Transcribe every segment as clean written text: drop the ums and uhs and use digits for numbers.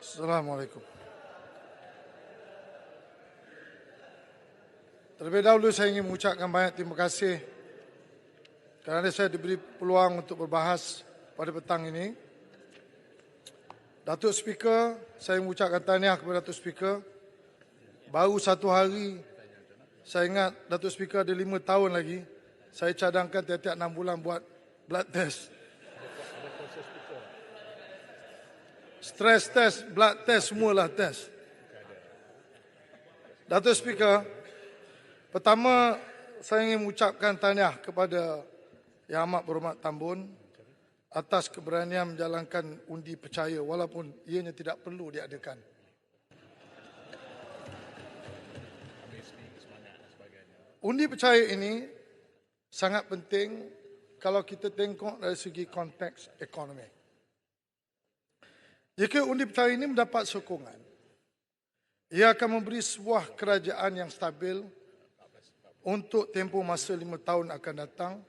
Assalamualaikum. Terlebih dahulu saya ingin mengucapkan banyak terima kasih kerana saya diberi peluang untuk berbahas pada petang ini. Datuk Speaker, saya mengucapkan tahniah kepada Datuk Speaker. Baru 1 hari, saya ingat Datuk Speaker ada 5 tahun lagi, saya cadangkan tiap-tiap 6 bulan buat blood test. Stress test, blood test, semualah test. Datuk Speaker, pertama saya ingin mengucapkan tahniah kepada Yang Amat Berhormat Tan Bun atas keberanian menjalankan undi percaya walaupun ianya tidak perlu diadakan. Undi percaya ini sangat penting kalau kita tengok dari segi konteks ekonomi. Jika undi percaya ini mendapat sokongan, ia akan memberi sebuah kerajaan yang stabil untuk tempoh masa 5 tahun akan datang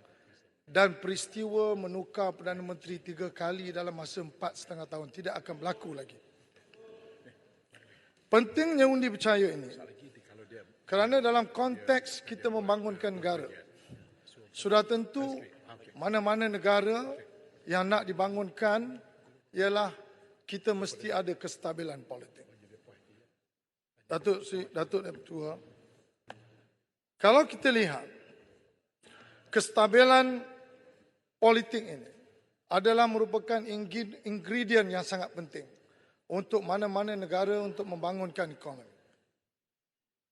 dan peristiwa menukar Perdana Menteri 3 kali dalam masa 4,5 tahun tidak akan berlaku lagi. Pentingnya undi percaya ini kerana dalam konteks kita membangunkan negara, sudah tentu mana-mana negara yang nak dibangunkan ialah kita mesti ada kestabilan politik. Datuk Ketua, kalau kita lihat kestabilan politik ini adalah merupakan ingredient yang sangat penting untuk mana-mana negara untuk membangunkan ekonomi.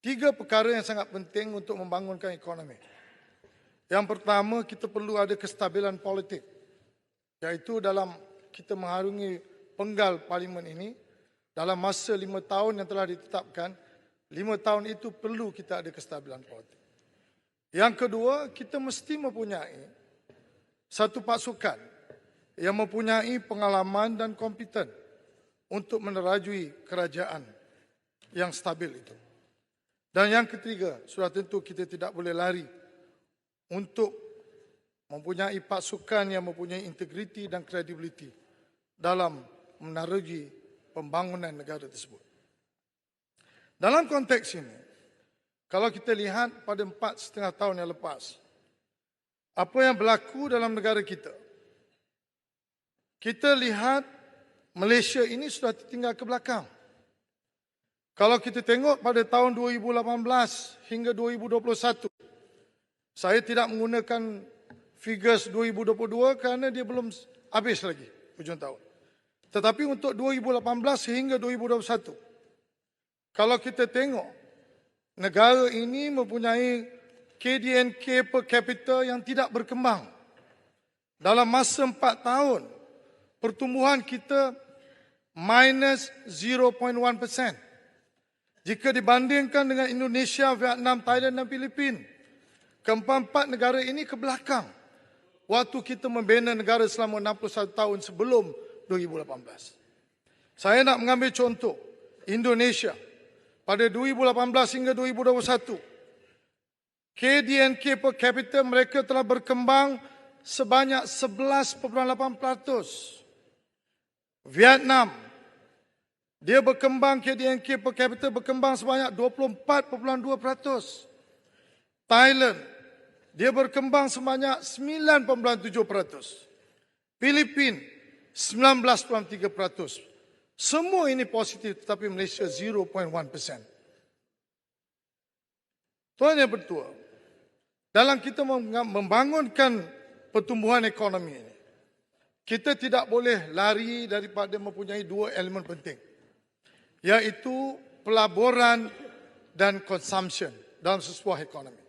3 perkara yang sangat penting untuk membangunkan ekonomi. Yang pertama, kita perlu ada kestabilan politik, iaitu dalam kita mengharungi penggal parlimen ini dalam masa 5 tahun yang telah ditetapkan. 5 tahun itu perlu kita ada kestabilan politik. Yang kedua, kita mesti mempunyai satu pasukan yang mempunyai pengalaman dan kompeten untuk menerajui kerajaan yang stabil itu. Dan yang ketiga, sudah tentu kita tidak boleh lari untuk mempunyai pasukan yang mempunyai integriti dan kredibiliti dalam menerajui pembangunan negara tersebut. Dalam konteks ini, kalau kita lihat pada 4,5 tahun yang lepas, apa yang berlaku dalam negara kita? Kita lihat Malaysia ini sudah tertinggal ke belakang. Kalau kita tengok pada tahun 2018 hingga 2021, saya tidak menggunakan figures 2022 kerana dia belum habis lagi hujung tahun. Tetapi untuk 2018 hingga 2021, kalau kita tengok, negara ini mempunyai KDNK per capita yang tidak berkembang. Dalam masa 4 tahun, pertumbuhan kita minus 0.1%. Jika dibandingkan dengan Indonesia, Vietnam, Thailand dan Filipina, keempat-empat negara ini ke belakang waktu kita membina negara selama 61 tahun sebelum 2018. Saya nak mengambil contoh Indonesia pada 2018 hingga 2021. KDNK per capita mereka telah berkembang sebanyak 11.8%. Vietnam, dia berkembang, KDNK per capita berkembang sebanyak 24.2%. Thailand, dia berkembang sebanyak 9.7%. Filipina, 19.3%. Semua ini positif, tetapi Malaysia 0.1%. Tuan Yang Bertuah, dalam kita membangunkan pertumbuhan ekonomi ini, kita tidak boleh lari daripada mempunyai 2 elemen penting, iaitu pelaburan dan consumption dalam sebuah ekonomi.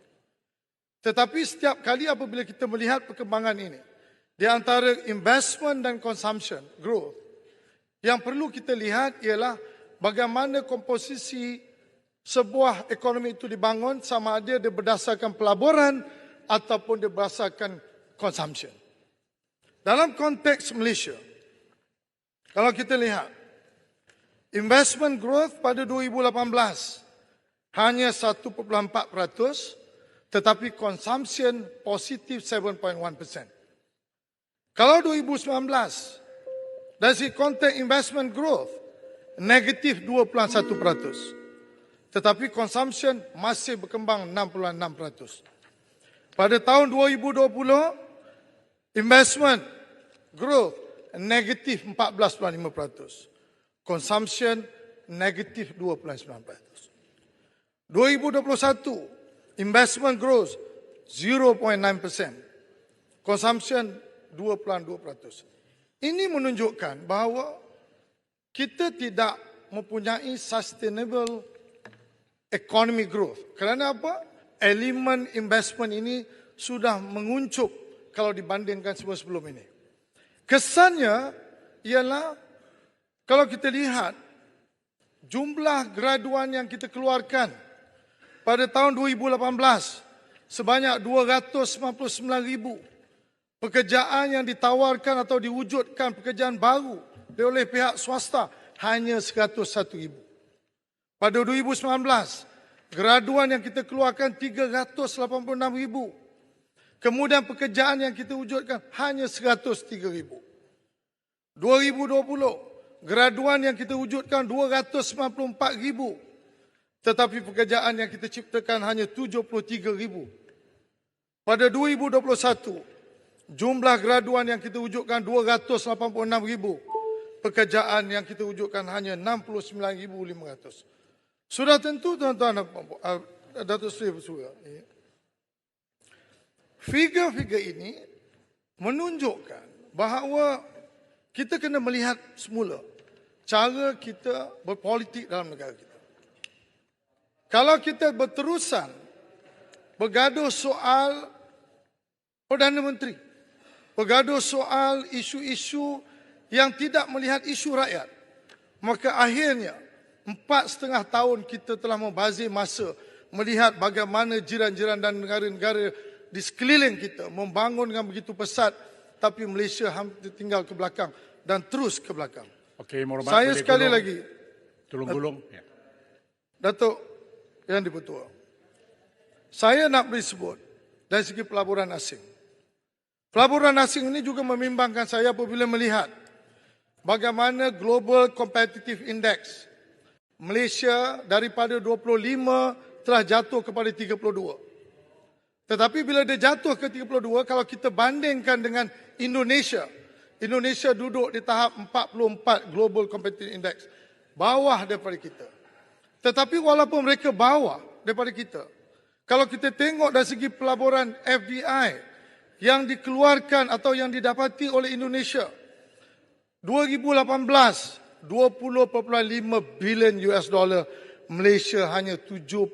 Tetapi setiap kali apabila kita melihat perkembangan ini, di antara investment dan consumption, growth, yang perlu kita lihat ialah bagaimana komposisi sebuah ekonomi itu dibangun, sama ada dia berdasarkan pelaburan ataupun dia berdasarkan consumption. Dalam konteks Malaysia, kalau kita lihat, investment growth pada 2018 hanya 1.4%, tetapi consumption positif 7.1%. Kalau 2019, dari konteks investment growth, negatif 2.1%. Tetapi consumption masih berkembang 6.6%. Pada tahun 2020, investment growth negatif 14.5%. Consumption negatif 2.9%. 2021, investment growth 0.9%. Consumption 2.2%. Ini menunjukkan bahawa kita tidak mempunyai sustainable economic growth. Kerana apa? Elemen investment ini sudah menguncup kalau dibandingkan sebelum ini. Kesannya ialah kalau kita lihat jumlah graduan yang kita keluarkan pada tahun 2018 sebanyak 299,000. Pekerjaan yang ditawarkan atau diwujudkan pekerjaan baru oleh pihak swasta hanya 101,000. Pada 2019, graduan yang kita keluarkan 386,000. Kemudian pekerjaan yang kita wujudkan hanya 103,000. 2020, graduan yang kita wujudkan 294,000. Tetapi pekerjaan yang kita ciptakan hanya 73,000. Pada 2021, jumlah graduan yang kita wujudkan 286,000. Pekerjaan yang kita wujudkan hanya 69,500. Sudah tentu tuan-tuan Datuk Seri Bersuara, figure-figure ini menunjukkan bahawa kita kena melihat semula cara kita berpolitik dalam negara kita. Kalau kita berterusan bergaduh soal Perdana Menteri, bergaduh soal isu-isu yang tidak melihat isu rakyat, maka akhirnya 4,5 tahun kita telah membazir masa melihat bagaimana jiran-jiran dan negara-negara di sekeliling kita membangun dengan begitu pesat, tapi Malaysia hampir tinggal ke belakang dan terus ke belakang. Okey, Saya sekali lagi, tolong-gulung. Ya. Datuk Yang di-Pertua, saya nak beri sebut dari segi pelaburan asing. Pelaburan asing ini juga membimbangkan saya apabila melihat bagaimana Global Competitive Index Malaysia daripada 25 telah jatuh kepada 32. Tetapi bila dia jatuh ke 32, kalau kita bandingkan dengan Indonesia, Indonesia duduk di tahap 44 Global Competitive Index, bawah daripada kita. Tetapi walaupun mereka bawah daripada kita, kalau kita tengok dari segi pelaburan FDI yang dikeluarkan atau yang didapati oleh Indonesia, 2018 $20.5 bilion, Malaysia hanya $7.6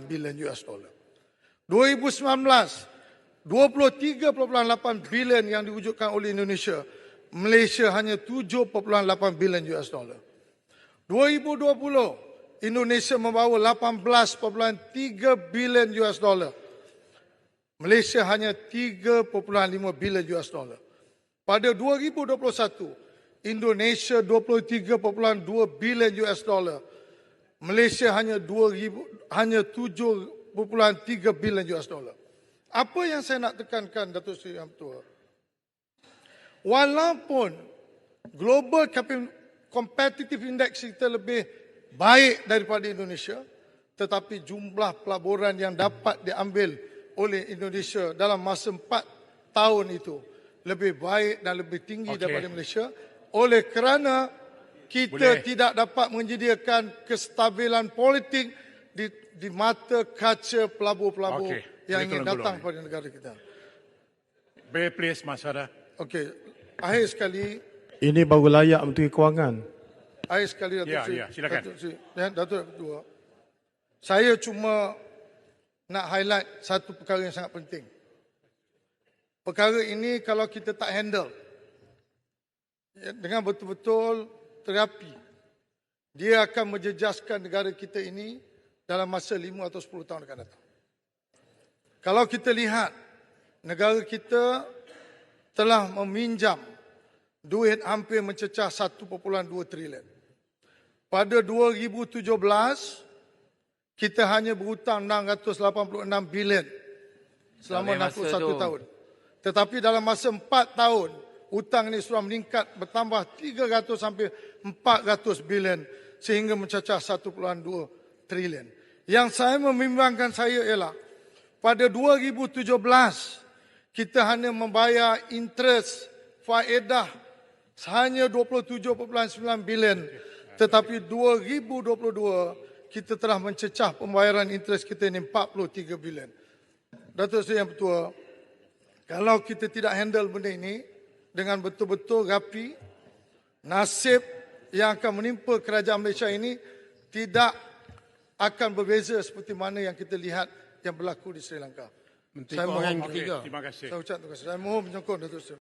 bilion. 2019 $23.8 bilion yang diwujudkan oleh Indonesia, Malaysia hanya $7.8 bilion. 2020 Indonesia membawa $18.3 bilion, Malaysia hanya $3.5 bilion. Pada 2021 Indonesia $23.2 bilion, Malaysia hanya $7.3 bilion. Apa yang saya nak tekankan, Datuk Seri Yang Pertua, walaupun Global Competitive Index kita lebih baik daripada Indonesia, tetapi jumlah pelaburan yang dapat diambil oleh Indonesia dalam masa 4 tahun itu lebih baik dan lebih tinggi daripada Malaysia. Oleh kerana kita tidak dapat menyediakan kestabilan politik di mata kaca pelabur-pelabur yang ingin datang pada negara kita. Please, Masara. Okey, akhir sekali. Ini baru layak Menteri Kewangan. Akhir sekali, Datuk Seri. Ya, silakan. Datuk Ketua. Saya cuma nak highlight satu perkara yang sangat penting. Perkara ini kalau kita tak handle dengan betul-betul terapi, dia akan menjejaskan negara kita ini dalam masa 5 atau 10 tahun akan datang. Kalau kita lihat, negara kita telah meminjam duit hampir mencecah 1.2 trilion. Pada 2017, kita hanya berhutang 686 bilion selama 61 tahun. Tetapi dalam masa 4 tahun, hutang ini sudah meningkat bertambah 300 sampai 400 bilion sehingga mencecah 1.2 trilion. Yang saya membimbangkan saya ialah pada 2017 kita hanya membayar interest faedah hanya 27.9 bilion, tetapi 2022 kita telah mencecah pembayaran interest kita ini 43 bilion. Datuk Seri Yang Pertua, kalau kita tidak handle benda ini dengan betul-betul rapi, nasib yang akan menimpa kerajaan Malaysia ini tidak akan berbeza seperti mana yang kita lihat yang berlaku di Sri Lanka. Menteri Saya Kewangan mohon, ketiga. Terima kasih. saya ucap terima kasih. Saya mohon menyokong Datuk Seri.